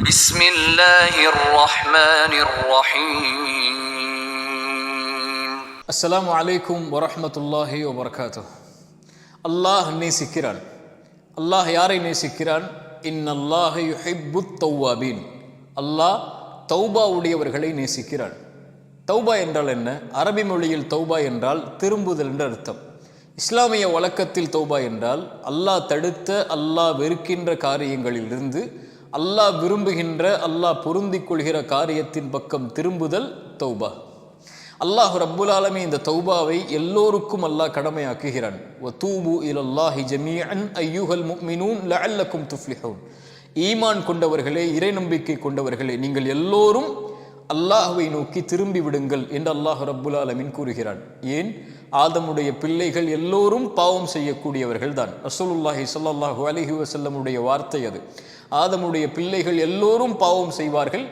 بسم الله الرحمن الرحيم. السلام عليكم ورحمة الله وبركاته. அல்லாஹ் நேசிக்கிறான். அல்லாஹ் யாரை நேசிக்கிறான்? இன்னல்லாஹ யுஹிப்புத் தவ்வாபீன். அல்லாஹ் தௌபா உடையவர்களை நேசிக்கிறான். தௌபா என்றால் என்ன? அரபி மொழியில் தௌபா என்றால் திரும்புதல் என்ற அர்த்தம். இஸ்லாமிய வழக்கத்தில் தௌபா என்றால் அல்லாஹ் தடுத்த, அல்லாஹ் வெறுக்கின்ற காரியங்களிலிருந்து அல்லாஹ் விரும்புகின்ற, அல்லாஹ் பொருந்திக் கொள்கிற காரியத்தின் பக்கம் திரும்புதல் தௌபா. அல்லாஹ் ரப்புல் ஆலமீன் இந்த தௌபாவை எல்லோருக்கும் அல்லாஹ் கடமையாக்குகிறான். வதூபு இலல்லாஹி ஜமீஅன் அய்யுஹல் முஃமினூன் லஅல்லக்கும் துஃப்லிஹூன். ஈமான் கொண்டவர்களே, இறை நம்பிக்கை கொண்டவர்களே, நீங்கள் எல்லோரும் அல்லாஹ்வை நோக்கி திரும்பி விடுங்கள் என்று அல்லாஹ் ரப்புல் ஆலமீன் கூறுகிறான். ஏன்? ஆதமுடைய பிள்ளைகள் எல்லோரும் பாவம் செய்யக்கூடியவர்கள் தான். ரசூலுல்லாஹி ஸல்லல்லாஹு அலைஹி வஸல்லமுடைய வார்த்தை அது. ஆதமுடைய பிள்ளைகள் எல்லோரும் பாவம் செய்வார்கள்,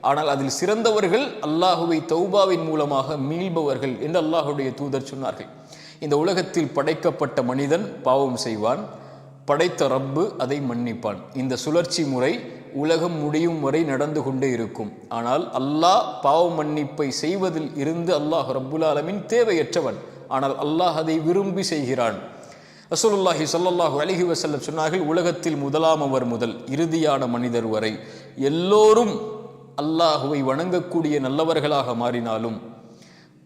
ஆனால் அதில் சிறந்தவர்கள் அல்லாஹுவை தௌபாவின் மூலமாக மீள்பவர்கள் என்று அல்லாஹுடைய தூதர் சொன்னார்கள். இந்த உலகத்தில் படைக்கப்பட்ட மனிதன் பாவம் செய்வான், படைத்த ரப்பு அதை மன்னிப்பான். இந்த சுழற்சி முறை உலகம் முடியும் வரை நடந்து கொண்டே இருக்கும். ஆனால் அல்லாஹ் பாவ மன்னிப்பை செய்வதில் இருந்து அல்லாஹ் ரப்புல் ஆலமீன் தேவையற்றவன். ஆனால் அல்லாஹ் அதை விரும்பி செய்கிறான். ரசூலுல்லாஹி ஸல்லல்லாஹு அலைஹி வஸல்லம் சொன்னார்கள், உலகத்தில் முதலாமவர் முதல் இறுதியான மனிதர் வரை எல்லோரும் அல்லாஹுவை வணங்கக்கூடிய நல்லவர்களாக மாறினாலும்,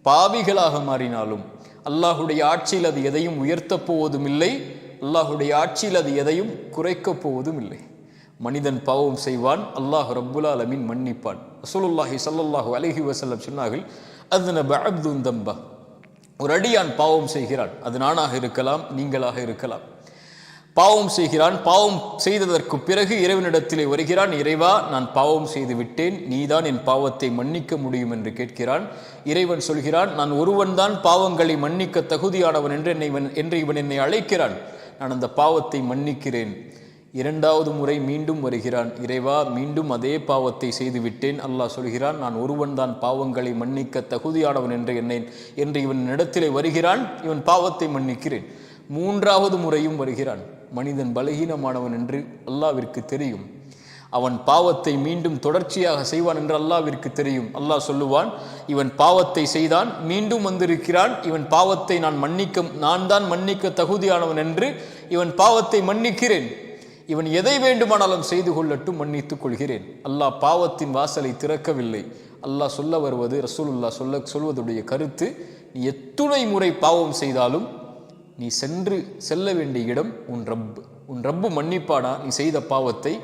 பாவிகளாக மாறினாலும், அல்லாஹுடைய ஆட்சியில் அது எதையும் உயர்த்தப் போவதும் இல்லை, அல்லாஹுடைய ஆட்சியில் அது எதையும் குறைக்கப் போவதும் இல்லை. மனிதன் பாவம் செய்வான், அல்லாஹ் ரப்புல் ஆலமீன் மன்னிப்பான். ரசூலுல்லாஹி ஸல்லல்லாஹு அலைஹி வஸல்லம் சொன்னார்கள், அத்னப அப்துன் தம்பா. ஒரு அடியான் பாவம் செய்கிறான். அது நானாக இருக்கலாம், நீங்களாக இருக்கலாம். பாவம் செய்கிறான். பாவம் செய்ததற்கு பிறகு இறைவனிடத்திலே வருகிறான். இறைவா, நான் பாவம் செய்து விட்டேன், நீதான் என் பாவத்தை மன்னிக்க முடியும் என்று கேட்கிறான். இறைவன் சொல்கிறான், நான் ஒருவன் தான் பாவங்களை மன்னிக்க தகுதியானவன் என்று இவன் என்னை அழைக்கிறான், நான் அந்த பாவத்தை மன்னிக்கிறேன். இரண்டாவது முறை மீண்டும் வருகிறான். இறைவா, மீண்டும் அதே பாவத்தை செய்து விட்டேன். அல்லாஹ் சொல்கிறான், நான் ஒருவன் தான் பாவங்களை மன்னிக்க தகுதியானவன் என்று இவன் இடத்திலே வருகிறான். இவன் பாவத்தை மன்னிக்கிறேன். மூன்றாவது முறையும் வருகிறான். மனிதன் பலகீனமானவன் என்று அல்லாஹ்விற்கு தெரியும். அவன் பாவத்தை மீண்டும் தொடர்ச்சியாக செய்வான் என்று அல்லாஹ்விற்கு தெரியும். அல்லாஹ் சொல்லுவான், இவன் பாவத்தை செய்தான், மீண்டும் வந்திருக்கிறான், இவன் பாவத்தை நான் தான் மன்னிக்க தகுதியானவன் என்று இவன் பாவத்தை மன்னிக்கிறேன். இவன் எதை வேண்டுமானாலும் செய்து கொள்ளட்டும், மன்னித்துக் கொள்கிறேன். அல்லாஹ் பாவத்தின் வாசலை திறக்கவில்லை. அல்லாஹ் சொல்ல வருவது, ரசூலுல்லாஹ் சொல்வதுடைய கருத்து, நீ எத்துணை முறை பாவம் செய்தாலும் நீ செல்ல வேண்டிய இடம் உன் ரப்பு மன்னிப்பானா? நீ செய்த பாவத்தை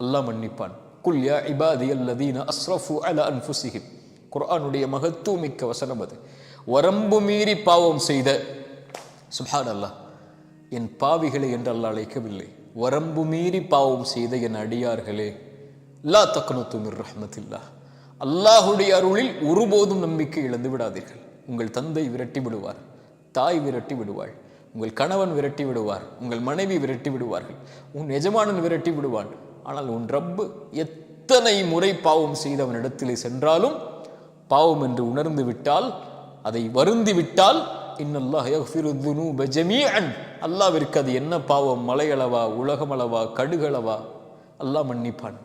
அல்லாஹ் மன்னிப்பான். குல் யா இபாதி அல்லதீன அஸ்ரஃபு அலா அன்ஃபுஸிஹிம். குர்ஆனுடைய மகத்துவமிக்க வசனம் அது. வரம்பு மீறி பாவம் செய்த, சுப்ஹானல்லாஹ், என் பாவிகளை என்று அல்லாஹ் அழைக்கவில்லை. வரம்பு மீறி பாவம் செய்த என் அடியார்களே, லா தக்னது மிர் ரஹ்மத்தில்லாஹ், அல்லாஹுடைய அருளில் ஒருபோதும் நம்பிக்கை இழந்து விடாதீர்கள். உங்கள் தந்தை விரட்டி விடுவார், தாய் விரட்டி விடுவாள், உங்கள் கணவன் விரட்டி விடுவார், உங்கள் மனைவி விரட்டி விடுவார்கள், உன் எஜமானன் விரட்டி விடுவான். ஆனால் உன் ரப்பு எத்தனை முறை பாவம் செய்தவனிடத்திலே சென்றாலும் பாவம் என்று உணர்ந்து விட்டால், அதை வருந்தி விட்டால், இன்னல்லாஹ் யக்ஃபிரு துனூப ஜமீஅன், அல்லாஹ்விற்கு அது என்ன பாவம், மலையளவா, உலகமளவா, கடுகளவா, அல்லாஹ் மன்னிப்பான்.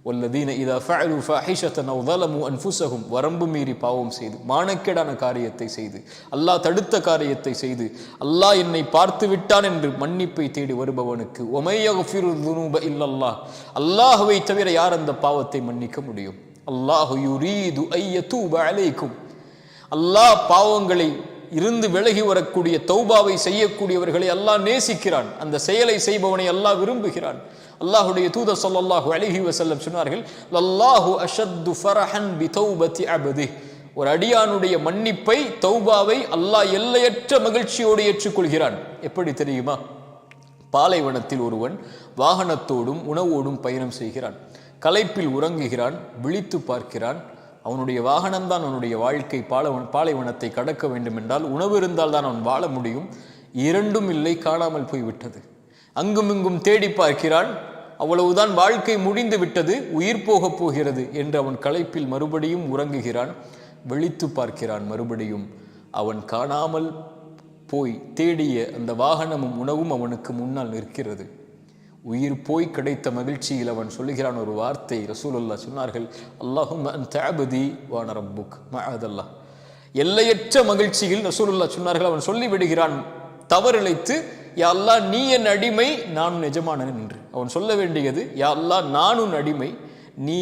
வல்லதீன இதா ஃபஅலு ஃபாஹிஷத்தன் அவ் ஸலமு அன்ஃபுஸஹும், வரம்பு மீறி பாவம் செய்து, மானக்கேடான காரியத்தை செய்து, அல்லாஹ் தடுத்த காரியத்தை செய்து, அல்லாஹ் என்னை பார்த்து விட்டான் என்று மன்னிப்பை தேடி வருபவனுக்கு வமை யக்ஃபிரு துனூப இல்லல்லாஹ், அல்லாஹ்வை தவிர யார் அந்த பாவத்தை மன்னிக்க முடியும்? அல்லாஹு யுரீது ஐயதூப அலைக்கும், அல்லாஹ் பாவங்களை இருந்து விலகி வரக்கூடிய தௌபாவை செய்யக்கூடியவர்களை அல்லாஹ் நேசிக்கிறான். அந்த செயலை செய்பவனை அல்லாஹ் விரும்புகிறான். அல்லாஹுடைய தூதர் ஸல்லல்லாஹு அலைஹி வஸல்லம் சொன்னார்கள், லல்லாஹு அஷத்து ஃபரஹன் பி தௌபதி அப்திஹ். ஒரு அடியானுடைய மன்னிப்பை, தௌபாவை அல்லாஹ் எல்லையற்ற மகிழ்ச்சியோடு ஏற்றுக்கொள்கிறான். எப்படி தெரியுமா? பாலைவனத்தில் ஒருவன் வாகனத்தோடும் உணவோடும் பயணம் செய்கிறான். களைப்பில் உறங்குகிறான், விழித்து பார்க்கிறான். அவனுடைய வாகனம்தான் அவனுடைய வாழ்க்கை. பாலைவனத்தை கடக்க வேண்டும் என்றால் உணவு இருந்தால் தான் அவன் வாழ முடியும். இரண்டும் இல்லை, காணாமல் போய்விட்டது. அங்கும் இங்கும் தேடி பார்க்கிறான். அவ்வளவுதான், வாழ்க்கை முடிந்து விட்டது, உயிர் போகப் போகிறது என்று அவன் களைப்பில் மறுபடியும் உறங்குகிறான். விழித்து பார்க்கிறான், மறுபடியும் அவன் காணாமல் போய் தேடிய அந்த வாகனமும் உணவும் அவனுக்கு முன்னால் நிற்கிறது. உயிர் போய் கிடைத்த மகிழ்ச்சியில் அவன் சொல்லுகிறான் ஒரு வார்த்தை. ரசூலுல்லாஹ் சொன்னார்கள், அல்லாஹும்ம அன்த அப்தி வ அன ரப்புக் மஅதல்லாஹ். எல்லையற்ற மகிழ்ச்சியில் ரசூலுல்லாஹ் சொன்னார்கள், அவன் சொல்லிவிடுகிறான் தவறிழைத்து, யா அல்லாஹ் நீ என் அடிமை நான் எஜமானன் என்று. அவன் சொல்ல வேண்டியது, யா அல்லாஹ் நான் உன் அடிமை, நீ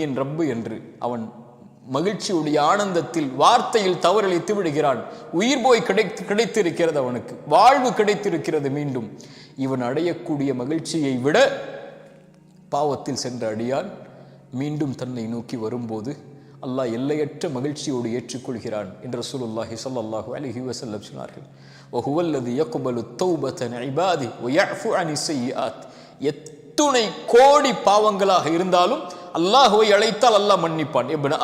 என் ரப்பு என்று. அவன் மகிழ்ச்சியுடைய ஆனந்தத்தில் வார்த்தையில் தவறளித்து விடுகிறான். உயிர் போய் கிடைத்திருக்கிறது, அவனுக்கு வாழ்வு கிடைத்திருக்கிறது. மீண்டும் இவன் அடையக்கூடிய மகிழ்ச்சியை விட பாவத்தில் சென்ற அடியான் மீண்டும் தன்னை நோக்கி வரும்போது அல்லாஹ் எல்லையற்ற மகிழ்ச்சியோடு ஏற்றுக்கொள்கிறான் என்று ரசூலுல்லாஹி ஸல்லல்லாஹு அலைஹி வஸல்லம் சொன்னார்கள். வஹுவல்லதி யக்பலு தௌபத அன் இபாதி வ யஃபு அனி ஸய்யிஆத். எத்துணை கோடி பாவங்களாக இருந்தாலும் அல்லாஹ்வை அழைத்தால் அல்லாஹ் மன்னிப்பான். இப்னு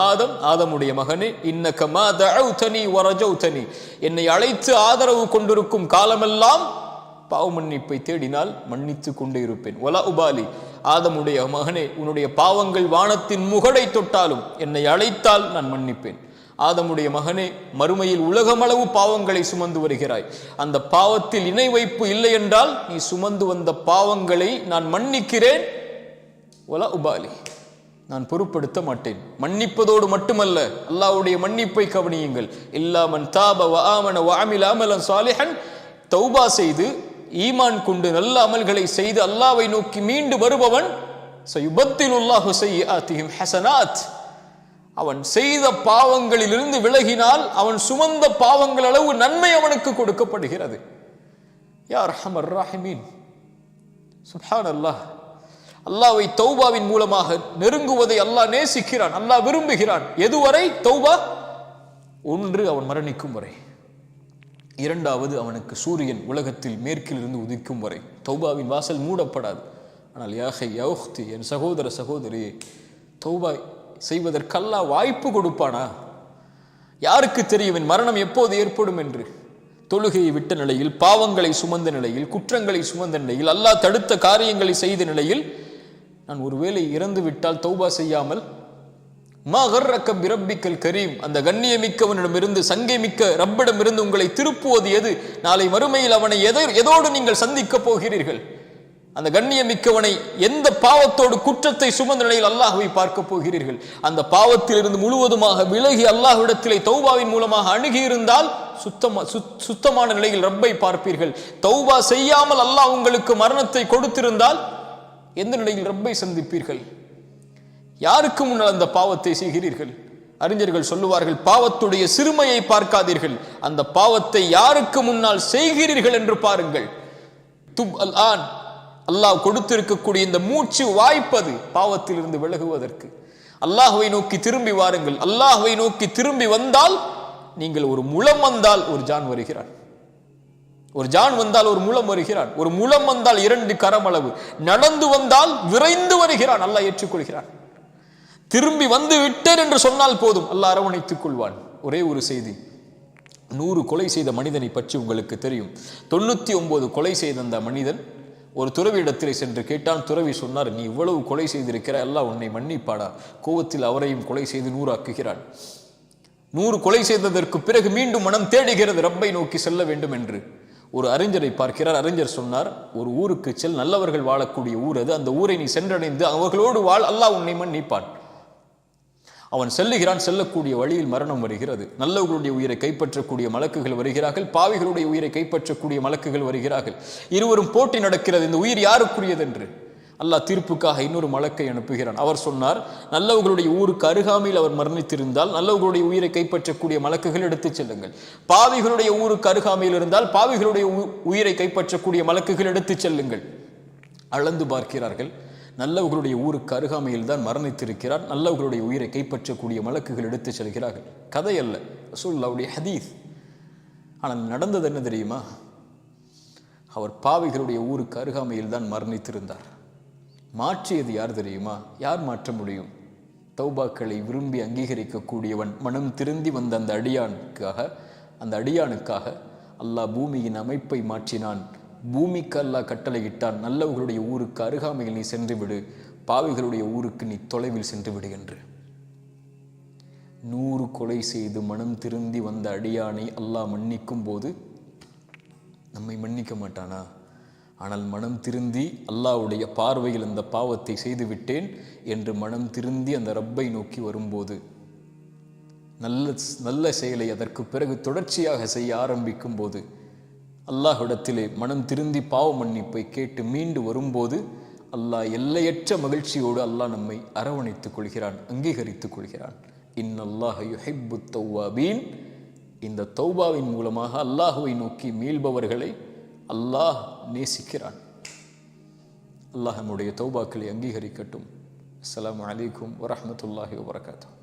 ஆதமுடைய மகனே, இன்னக மா தஅவுதனி வ ரஜௌதனி, என்னை அழைத்து ஆதரவு கொண்டிருக்கும் காலமெல்லாம் பாவ மன்னிப்பை தேடினால் மன்னித்து கொண்டே இருப்பேன். வலா உபாலி, ஆதமுடைய மகனே, உன்னுடைய பாவங்கள் வானத்தின் முகடை தொட்டாலும் என்னை அழைத்தால் நான் மன்னிப்பேன். ஆதமுடைய மகனே, மறுமையில் உலகமளவு பாவங்களை சுமந்து வருகிறாய். அந்த பாவத்தில் இணை வைப்பு இல்லை என்றால் நீ சுமந்து வந்த பாவங்களை நான் மன்னிக்கிறேன். வலா உபாலி, நான் பொருட்படுத்த மாட்டேன். மன்னிப்பதோடு மட்டுமல்ல, அல்லாஹ்வுடைய மன்னிப்பை கவனியுங்கள். இல்லா மன் தாப வ ஆமன வ அமில அமலன் சாலிஹன், தௌபா செய்து ஈமான் கொண்டு நல்ல அமல்களை செய்து அல்லாஹ்வை நோக்கி மீண்டு வருபவன், சயுபத்திலுல்லாஹு ஸய்யிஆத்திஹிம் ஹஸனாத், அவன் செய்த பாவங்களிலிருந்து விலகினால் அவன் சுமந்த பாவங்கள் அளவு நன்மை அவனுக்கு கொடுக்கப்படுகிறது. யா அர்ஹமர் ராஹிமீன். சுப்ஹானல்லாஹ். அல்லாஹ்வை தௌபாவின் மூலமாக நெருங்குவதை அல்லாஹ் நேசிக்கிறான், அல்லாஹ் விரும்புகிறான். எதுவரை தௌபா? ஒன்று, அவன் மரணிக்கும் வரை. இரண்டாவது, அவனுக்கு சூரியன் உலகத்தில் மேற்கிலிருந்து உதிக்கும் வரை தௌபாவின் வாசல் மூடப்படாது. ஆனால் யாஹை யௌஹ்தி, என் சகோதர சகோதரியே, தௌபா செய்வதற்கு அல்லாஹ் வாய்ப்பு கொடுப்பானா? யாருக்கு தெரியும் என் மரணம் எப்போது ஏற்படும் என்று? தொழுகையை விட்ட நிலையில், பாவங்களை சுமந்த நிலையில், குற்றங்களை சுமந்த நிலையில், அல்லாஹ் தடுத்த காரியங்களை செய்த நிலையில் நான் ஒருவேளை இறந்து விட்டால் தௌபா செய்யாமல், மா கர்ரக பிரப்பிக்கல் கரீம், அந்த கண்ணியமிக்கவனிடமிருந்து, சங்கை மிக்க ரப்பிடமிருந்து உங்களை திருப்புவது எது? நாளை மறுமையில் அவனை எதோடு நீங்கள் சந்திக்க போகிறீர்கள்? அந்த கண்ணியமிக்கவனை எந்த பாவத்தோடு, குற்றத்தை சுமந்த நிலையில் அல்லாஹ்வை பார்க்க போகிறீர்கள்? அந்த பாவத்திலிருந்து முழுவதுமாக விலகி அல்லாஹ்விடத்திலே தௌபாவின் மூலமாக அணுகி இருந்தால் சுத்தமான நிலையில் ரப்பை பார்ப்பீர்கள். தௌபா செய்யாமல் அல்லாஹ் உங்களுக்கு மரணத்தை கொடுத்திருந்தால் எந்த நிலையில் ரப்பை சந்திப்பீர்கள்? யாருக்கு முன்னால் அந்த பாவத்தை செய்கிறீர்கள்? அறிஞர்கள் சொல்லுவார்கள், பாவத்துடைய சிறுமையை பார்க்காதீர்கள், அந்த பாவத்தை யாருக்கு முன்னால் செய்கிறீர்கள் என்று பாருங்கள். துப் அல் ஆன், அல்லாஹ் கொடுத்திருக்கக்கூடிய இந்த மூச்சு வாய்ப்பது பாவத்தில் இருந்து விலகுவதற்கு. அல்லாஹ்வை நோக்கி திரும்பி வாருங்கள். அல்லாஹ்வை நோக்கி திரும்பி வந்தால், நீங்கள் ஒரு முழம் வந்தால் ஒரு ஜான் வருகிறான், ஒரு ஜான் வந்தால் ஒரு முழம் வருகிறான், ஒரு முழம் வந்தால் 2 கரமளவு, நடந்து வந்தால் விரைந்து வருகிறான், அல்லாஹ் ஏற்றுக்கொள்கிறான். திரும்பி வந்து விட்டேன் என்று சொன்னால் போதும், அல்லாஹ் அரவணைத்துக் கொள்வான். ஒரே ஒரு செய்தி, 100 கொலை செய்த மனிதனை பற்றி உங்களுக்கு தெரியும். 99 கொலை செய்த அந்த மனிதன் ஒரு துறவியிடத்திலே சென்று கேட்டான். துறவி சொன்னார், நீ இவ்வளவு கொலை செய்திருக்கிற, அல்லாஹ் உன்னை மன்னிப்பாடா? கோவத்தில் அவரையும் கொலை செய்து 100 ஆக்குகிறான். 100 கொலை செய்ததற்கு பிறகு மீண்டும் மனம் தேடுகிறது ரப்பை நோக்கி செல்ல வேண்டும் என்று. ஒரு அறிஞரை பார்க்கிறார். அறிஞர் சொன்னார், ஒரு ஊருக்கு செல், நல்லவர்கள் வாழக்கூடிய ஊர் அது, அந்த ஊரை நீ சென்றடைந்து அவர்களோடு வாழ், அல்லாஹ் உன்னை மன்னிப்பான். அவன் செல்லுகிறான். செல்லக்கூடிய வழியில் மரணம் வருகிறது. நல்லவர்களுடைய உயிரை கைப்பற்றக்கூடிய மலக்குகள் வருகிறார்கள், பாவிகளுடைய உயிரை கைப்பற்றக்கூடிய மலக்குகள் வருகிறார்கள். இருவரும் போட்டி நடக்கிறது, இந்த உயிர் யாருக்குரியது என்று. அல்லாஹ் தீர்ப்புக்காக இன்னொரு மலக்கை அனுப்புகிறான். அவர் சொன்னார், நல்லவர்களுடைய ஊருக்கு அருகாமையில் அவர் மரணித்திருந்தால் நல்லவர்களுடைய உயிரை கைப்பற்றக்கூடிய மலக்குகள் எடுத்துச் செல்லுங்கள். பாவிகளுடைய ஊருக்கு அருகாமையில் இருந்தால் பாவிகளுடைய உயிரை கைப்பற்றக்கூடிய மலக்குகள் எடுத்துச் செல்லுங்கள். அளந்து பார்க்கிறார்கள். நல்லவர்களுடைய ஊருக்கு அருகாமையில் தான் மரணித்திருக்கிறார். நல்லவர்களுடைய உயிரை கைப்பற்றக்கூடிய மலக்குகள் எடுத்துச் செல்கிறார்கள். கதை அல்ல, ரசூலுல்லாஹ்வுடைய ஹதீஸ். ஆனால் நடந்தது என்ன தெரியுமா? அவர் பாவிகளுடைய ஊருக்கு அருகாமையில் தான் மரணித்திருந்தார். மாற்றியது யார் தெரியுமா? யார் மாற்ற முடியும்? தௌபாக்களை விரும்பி அங்கீகரிக்கக்கூடியவன், மனம் திருந்தி வந்த அந்த அடியானுக்காக அல்லாஹ் பூமியின் அமைப்பை மாற்றினான். பூமிக்கு அல்லாஹ் கட்டளையிட்டான், நல்லவர்களுடைய ஊருக்கு அருகாமையில் நீ சென்று விடு, பாவிகளுடைய ஊருக்கு நீ தொலைவில் சென்று விடு என்று. 100 கொலை செய்து மனம் திருந்தி வந்த அடியானை அல்லாஹ் மன்னிக்கும் போது நம்மை மன்னிக்க மாட்டானா? ஆனால் மனம் திருந்தி அல்லாஹ்வுடைய பார்வையில் அந்த பாவத்தை செய்துவிட்டேன் என்று மனம் திருந்தி அந்த ரப்பை நோக்கி வரும்போது, நல்ல செயலை அதற்கு பிறகு தொடர்ச்சியாக செய்ய ஆரம்பிக்கும் போது, அல்லாஹ்விடத்திலே மனம் திருந்தி பாவ மன்னிப்பை கேட்டு மீண்டு வரும்போது, அல்லாஹ் எல்லையற்ற மகிழ்ச்சியோடு அல்லாஹ் நம்மை அரவணைத்துக் கொள்கிறான், அங்கீகரித்துக் கொள்கிறான். இன்னல்லாஹ யுஹிப்புத் தவ்வாபீன். இந்த தௌபாவின் மூலமாக அல்லாஹுவை நோக்கி மீள்பவர்களை அல்லாஹ் நேசிக்கிறான். அல்லாஹ் நம்முடைய தௌபாக்களை அங்கீகரிக்கட்டும். அஸ்ஸலாமு அலைக்கும் வரஹ்மத்துல்லாஹி வபரகாத்துஹு.